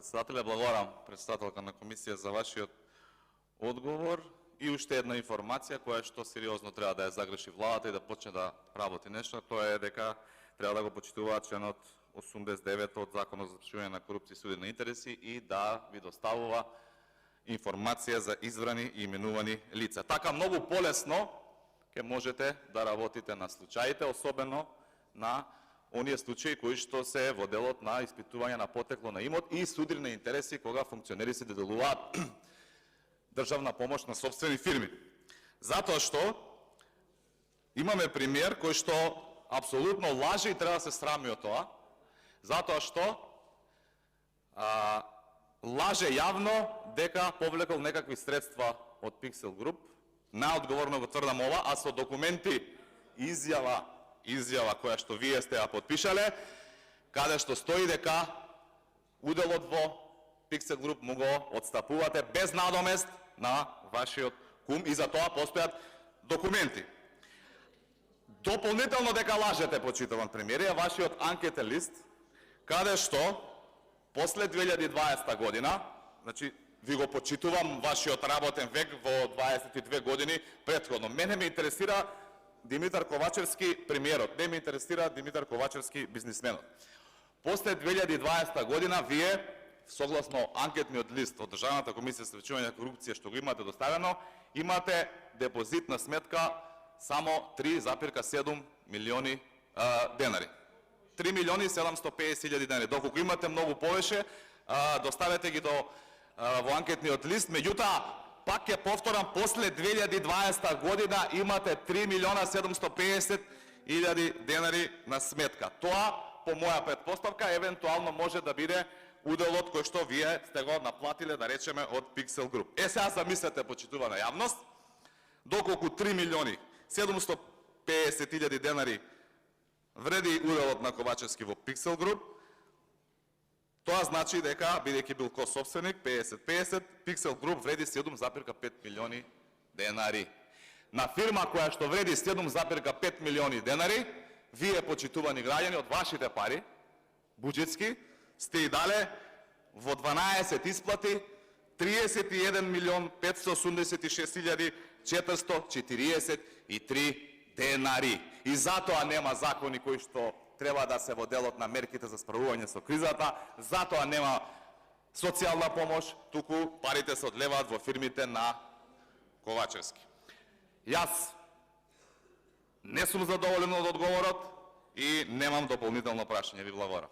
Председателя, благодарам председателка на комисија за вашиот одговор и уште една информација која што сериозно треба да ја загреши владата и да почне да работи нешто, тоа е дека треба да го почитуваат членот 89 од Законот за спречување на корупција и суди на интереси и да ви доставува информација за избрани и именувани лица. Така многу полесно ќе можете да работите на случаите, особено на оние случаи кои што се во делот на испитување на потекло на имот и суди на интереси кога функционери се доделуваат државна помош на сопствени фирми. Затоа што имаме пример кој што апсолутно лаже и треба да се срами од тоа, затоа што лаже јавно дека повлекол некакви средства од Pixel Group, најодговорно го тврдам ова, а со документи изјава која што вие сте ја подпишале, каде што стои дека уделот во Pixel Group му го отстапувате без надомест на вашиот кум и за тоа постојат документи. Дополнително дека лажете, почитуван премиер, е вашиот анкетен лист, каде што после 2020 година, значи ви го почитувам вашиот работен век во 22 години претходно. Мене ме интересира Димитар Ковачевски премиерот, не ме интересира Димитар Ковачевски бизнисменот. После 2020 година вие, согласно анкетниот лист од Државната комисија за спречување на корупција што го имате доставено, имате депозитна сметка само 3,7 милиони денари. 3 милиони 750 хиляди денари. Доколку имате многу повеќе, доставете ги во анкетниот лист. Меѓутоа, пак ќе повторам, после 2020 година имате 3 милиона 750 хиляди денари на сметка. Тоа, по моја претпоставка, евентуално може да биде уделот кој што вие сте го наплатиле, да речеме, од Pixel Group. Сега замислете, почитувана јавност, доколку 3 милиони 750 хиляди денари вреди уделот на Ковачевски во Pixel Group, тоа значи дека, бидејќи бил кособственик, 50-50, Pixel Group вреди 7,5 милиони денари. На фирма која што вреди 7,5 милиони денари, вие, почитувани граѓани, од вашите пари, буџетски, сте и дале во 12 исплати 31 милион 586 хиляди 443 денари. И затоа нема закони кои што треба да се во делот на мерките за справување со кризата, затоа нема социјална помош, туку парите се одлеваат во фирмите на Ковачевски. Јас не сум задоволен од одговорот и немам дополнително прашање. Ви благодарам.